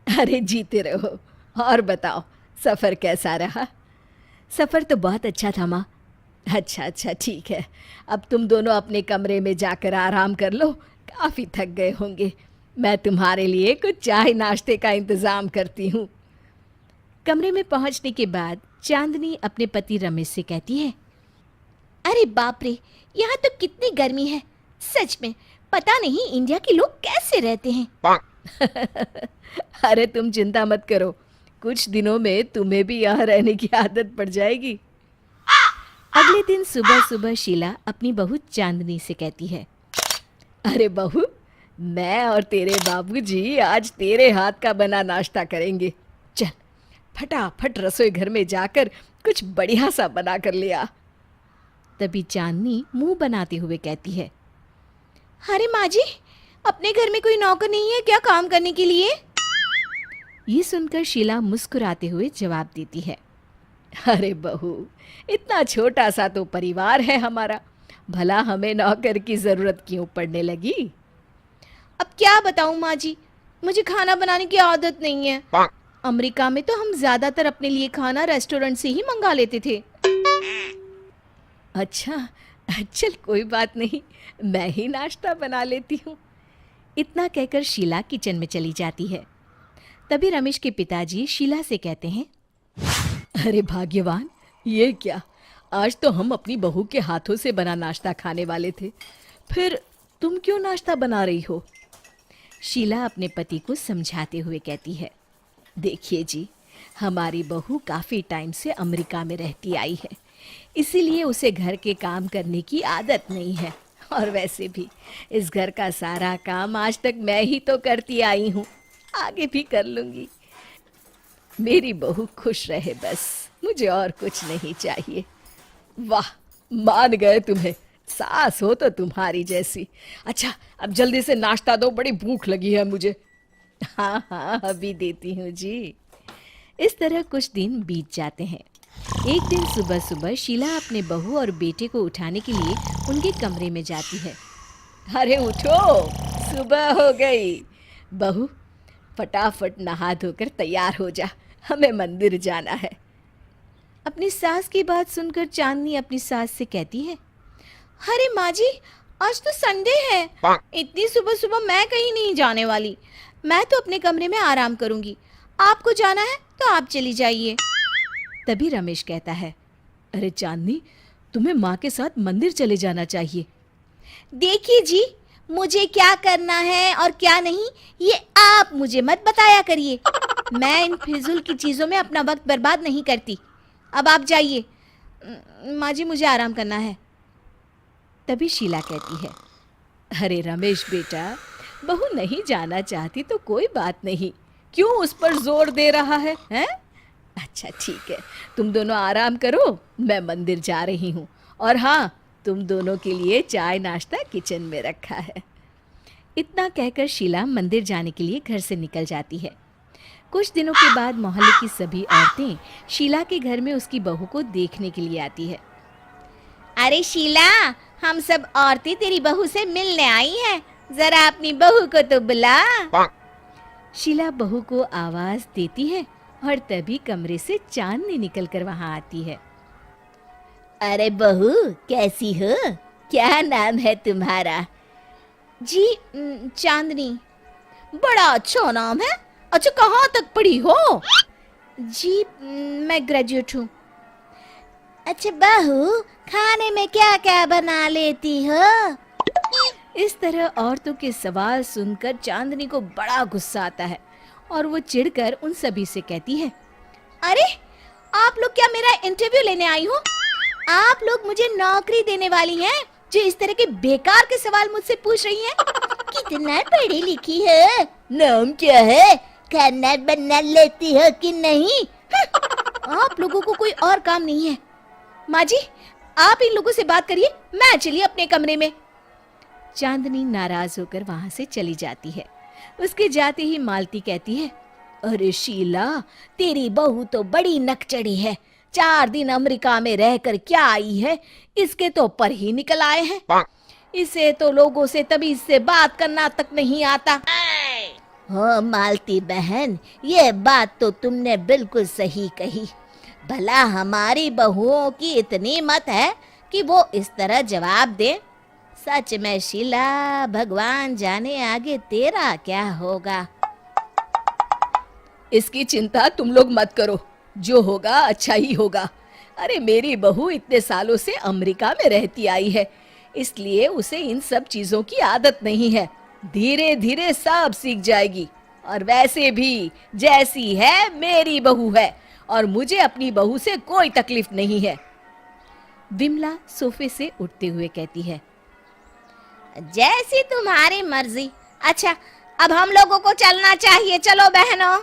अरे जीते रहो। और बताओ, सफ़र कैसा रहा? सफ़र तो बहुत अच्छा था माँ। अच्छा अच्छा, ठीक है। अब तुम दोनों अपने कमरे में जाकर आराम कर लो, काफ़ी थक गए होंगे। मैं तुम्हारे लिए कुछ चाय नाश्ते का इंतज़ाम करती हूँ। कमरे में पहुँचने के बाद चांदनी अपने पति रमेश से कहती है, अरे बाप रे, यहाँ तो कितनी गर्मी है। सच में पता नहीं इंडिया के लोग कैसे रहते हैं। अरे तुम चिंता मत करो, कुछ दिनों में तुम्हें भी यहाँ रहने की आदत पड़ जाएगी। अगले दिन सुबह सुबह शीला अपनी बहू चांदनी से कहती है, अरे बहू, मैं और तेरे बाबूजी आज तेरे हाथ का बना नाश्ता करेंगे। चल फटाफट रसोई घर में जाकर कुछ बढ़िया सा बना कर ले आ। तभी चांदनी मुंह बनाते हुए कहती है, अरे माँ जी, अपने घर में कोई नौकर नहीं है क्या काम करने के लिए? ये सुनकर शीला मुस्कुराते हुए जवाब देती है, अरे बहू, इतना छोटा सा तो परिवार है हमारा, भला हमें नौकर की ज़रूरत क्यों पड़ने लगी। अब क्या बताऊँ माँ जी, मुझे खाना बनाने की आदत नहीं है। अमेरिका में तो हम ज़्यादातर अपने लिए खाना रेस्टोरेंट से ही मंगा लेते थे। अच्छा, चल कोई बात नहीं, मैं ही नाश्ता बना लेती हूँ। इतना कहकर शीला किचन में चली जाती है। तभी रमेश के पिताजी शीला से कहते हैं, अरे भाग्यवान, ये क्या, आज तो हम अपनी बहू के हाथों से बना नाश्ता खाने वाले थे, फिर तुम क्यों नाश्ता बना रही हो? शीला अपने पति को समझाते हुए कहती है, देखिए जी, हमारी बहू काफ़ी टाइम से अमेरिका में रहती आई है, इसीलिए उसे घर के काम करने की आदत नहीं है। और वैसे भी इस घर का सारा काम आज तक मैं ही तो करती आई हूँ, आगे भी कर लूँगी। मेरी बहू खुश रहे बस, मुझे और कुछ नहीं चाहिए। वाह, मान गए तुम्हें, सास हो तो तुम्हारी जैसी। अच्छा, अब जल्दी से नाश्ता दो, बड़ी भूख लगी है मुझे। हाँ हाँ, अभी देती हूँ जी। इस तरह कुछ दिन बीत जाते हैं। एक दिन सुबह सुबह शीला अपने बहू और बेटे को उठाने के लिए उनके कमरे में जाती है। अरे उठो, सुबह हो गई। बहू, फटाफट नहा धोकर तैयार हो जा, हमें मंदिर जाना है। अपनी सास की बात सुनकर चांदनी अपनी सास से कहती है, अरे माँ जी, आज तो संडे है, इतनी सुबह सुबह मैं कहीं नहीं जाने वाली। मैं तो अपने कमरे में आराम करूंगी। आपको जाना है तो आप चली जाइए। तभी रमेश कहता है, अरे चांदनी, तुम्हें माँ के साथ मंदिर चले जाना चाहिए। देखिए जी, मुझे क्या करना है और क्या नहीं ये आप मुझे मत बताया करिए। मैं इन फिजूल की चीज़ों में अपना वक्त बर्बाद नहीं करती। अब आप जाइए। माँ जी, मुझे आराम करना है। तभी शीला कहती है, अरे रमेश बेटा, बहू नहीं जाना चाहती तो कोई बात नहीं, क्यों उस पर जोर दे रहा है, हैं? अच्छा ठीक है, तुम दोनों आराम करो, मैं मंदिर जा रही हूँ। और हाँ, तुम दोनों के लिए चाय नाश्ता किचन में रखा है। इतना कहकर शीला मंदिर जाने के लिए घर से निकल जाती है। कुछ दिनों के बाद मोहल्ले की सभी औरतें शीला के घर में उसकी बहू को देखने के लिए आती है। अरे शीला, हम सब औरतें तेरी बहू से मिलने आई हैं, जरा अपनी बहू को तो बुला। शीला बहू को आवाज देती है और तभी कमरे से चांदनी निकलकर वहां आती है। अरे बहू, कैसी हो? क्या नाम है तुम्हारा? जी चांदनी। बड़ा अच्छा नाम है। अच्छा, कहाँ तक पढ़ी हो? जी मैं ग्रेजुएट हूँ। अच्छा बहू, खाने में क्या क्या बना लेती हो? इस तरह औरतों के सवाल सुनकर चांदनी को बड़ा गुस्सा आता है और वो चिढ़कर उन सभी से कहती है, अरे आप लोग क्या मेरा इंटरव्यू लेने आई हो? आप लोग मुझे नौकरी देने वाली हैं जो इस तरह के बेकार के सवाल मुझसे पूछ रही हैं? कितना पढ़ी लिखी है? नाम क्या है? खाना बना लेती हो कि नहीं? आप लोगों को कोई और काम नहीं है। माँ जी, आप इन लोगों से बात करिए, मैं चली अपने कमरे में। चांदनी नाराज होकर वहां से चली जाती है। उसके जाते ही मालती कहती है, अरे शीला, तेरी बहू तो बड़ी नकचड़ी है। 4 दिन अमेरिका में रहकर क्या आई है, इसके तो पर ही निकल आए हैं। इसे तो लोगों से तमीज से बात करना तक नहीं आता। हाँ मालती बहन, ये बात तो तुमने बिल्कुल सही कही। भला हमारी बहुओं की इतनी हिम्मत है कि वो इस तरह जवाब दे। सच में शीला, भगवान जाने आगे तेरा क्या होगा। इसकी चिंता तुम लोग मत करो, जो होगा अच्छा ही होगा। अरे मेरी बहू इतने सालों से अमेरिका में रहती आई है, इसलिए उसे इन सब चीजों की आदत नहीं है। धीरे धीरे सब सीख जाएगी। और वैसे भी जैसी है मेरी बहू है, और मुझे अपनी बहू से कोई तकलीफ नहीं है। विमला सोफे से उठते हुए कहती है, जैसी तुम्हारी मर्जी। अच्छा, अब हम लोगों को चलना चाहिए, चलो बहनों।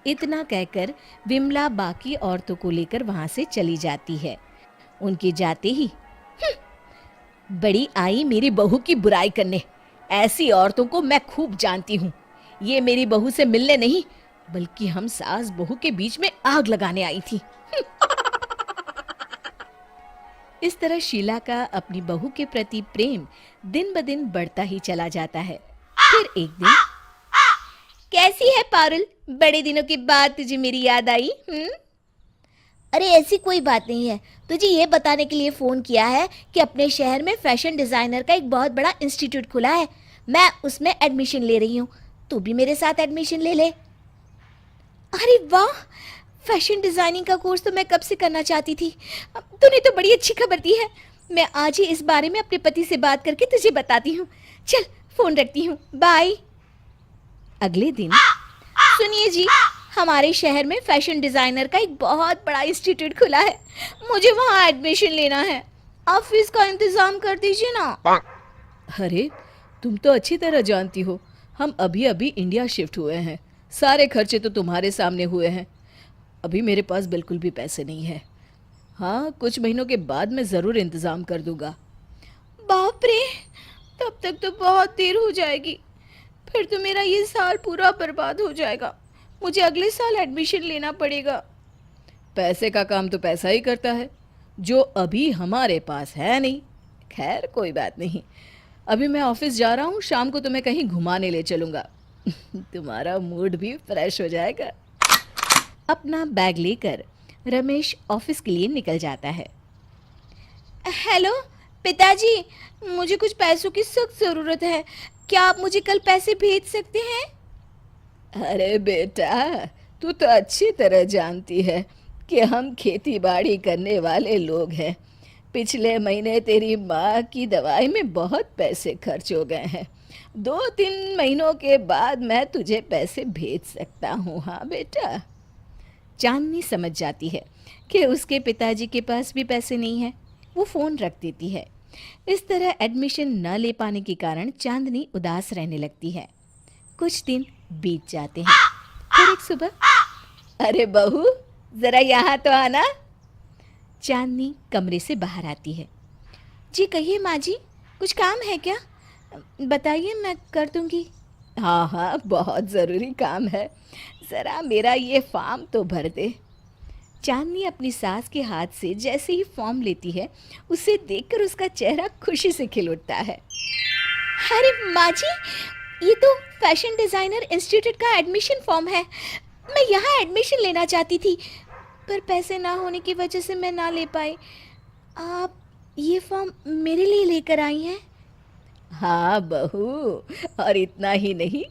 इतना कहकर विमला बाकी औरतों को लेकर वहां से चली जाती है। उनके जाते ही बड़ी आई मेरी बहू की बुराई करने। ऐसी औरतों को मैं खूब जानती हूँ। ये मेरी बहू से मिलने नहीं, बल्कि हम सास बहू के बीच में आग लगाने आई थी। इस तरह शीला का अपनी बहू के प्रति प्रेम दिन ब दिन बढ़ता ही चला जाता है। फिर एक दिन, कैसी है पारुल, बड़े दिनों के बाद तुझे मेरी याद आई? अरे ऐसी कोई बात नहीं है, तुझे ये बताने के लिए फ़ोन किया है कि अपने शहर में फैशन डिज़ाइनर का एक बहुत बड़ा इंस्टीट्यूट खुला है। मैं उसमें एडमिशन ले रही हूँ, तू भी मेरे साथ एडमिशन ले ले। अरे वाह, फैशन डिज़ाइनिंग का कोर्स तो मैं कब से करना चाहती थी। तूने तो बड़ी अच्छी खबर दी है। मैं आज ही इस बारे में अपने पति से बात करके तुझे बताती हूँ। चल फ़ोन रखती हूँ, बाय। अगले दिन, सुनिए जी, हमारे शहर में फैशन डिज़ाइनर का एक बहुत बड़ा इंस्टीट्यूट खुला है, मुझे वहाँ एडमिशन लेना है। आप फीस का इंतज़ाम कर दीजिए ना। अरे तुम तो अच्छी तरह जानती हो, हम अभी अभी इंडिया शिफ्ट हुए हैं। सारे खर्चे तो तुम्हारे सामने हुए हैं। अभी मेरे पास बिल्कुल भी पैसे नहीं है। हाँ, कुछ महीनों के बाद मैं ज़रूर इंतज़ाम कर दूंगा। बाप रे, तब तक तो बहुत देर हो जाएगी। फिर तो मेरा ये साल पूरा बर्बाद हो जाएगा। मुझे अगले साल एडमिशन लेना पड़ेगा। पैसे का काम तो पैसा ही करता है, जो अभी हमारे पास है नहीं। खैर कोई बात नहीं, अभी मैं ऑफिस जा रहा हूँ, शाम को तुम्हें कहीं घुमाने ले चलूँगा। तुम्हारा मूड भी फ्रेश हो जाएगा। अपना बैग लेकर रमेश ऑफिस के लिए निकल जाता है। हेलो पिताजी, मुझे कुछ पैसों की सख्त ज़रूरत है। क्या आप मुझे कल पैसे भेज सकते हैं? अरे बेटा, तू तो अच्छी तरह जानती है कि हम खेती बाड़ी करने वाले लोग हैं। पिछले महीने तेरी माँ की दवाई में बहुत पैसे खर्च हो गए हैं। 2-3 महीनों के बाद मैं तुझे पैसे भेज सकता हूँ। हाँ बेटा। चांदनी समझ जाती है कि उसके पिताजी के पास भी पैसे नहीं है। वो फ़ोन रख देती है। इस तरह एडमिशन न ले पाने के कारण चांदनी उदास रहने लगती है। कुछ दिन बीत जाते हैं। फिर एक सुबह, अरे बहू, ज़रा यहाँ तो आना। चांदनी कमरे से बाहर आती है। जी कहिए माँ जी, कुछ काम है क्या? बताइए, मैं कर दूंगी। हाँ हाँ, बहुत ज़रूरी काम है। ज़रा मेरा ये फॉर्म तो भर दे। चांदनी अपनी सास के हाथ से जैसे ही फॉर्म लेती है, उसे देखकर उसका चेहरा खुशी से खिल उठता है। अरे माँ जी, ये तो फैशन डिज़ाइनर इंस्टीट्यूट का एडमिशन फॉर्म है। मैं यहाँ एडमिशन लेना चाहती थी, पर पैसे ना होने की वजह से मैं ना ले पाई। आप ये फॉर्म मेरे लिए लेकर आई हैं? हाँ बहू, और इतना ही नहीं,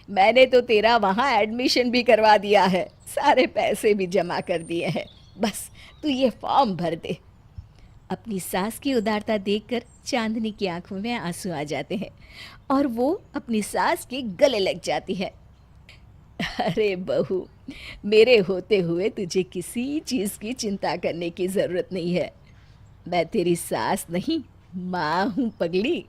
मैंने तो तेरा वहाँ एडमिशन भी करवा दिया है। सारे पैसे भी जमा कर दिए हैं। बस तू ये फॉर्म भर दे। अपनी सास की उदारता देखकर चांदनी की आंखों में आंसू आ जाते हैं और वो अपनी सास के गले लग जाती है। अरे बहू, मेरे होते हुए तुझे किसी चीज़ की चिंता करने की ज़रूरत नहीं है। मैं तेरी सास नहीं, माँ हूँ पगली।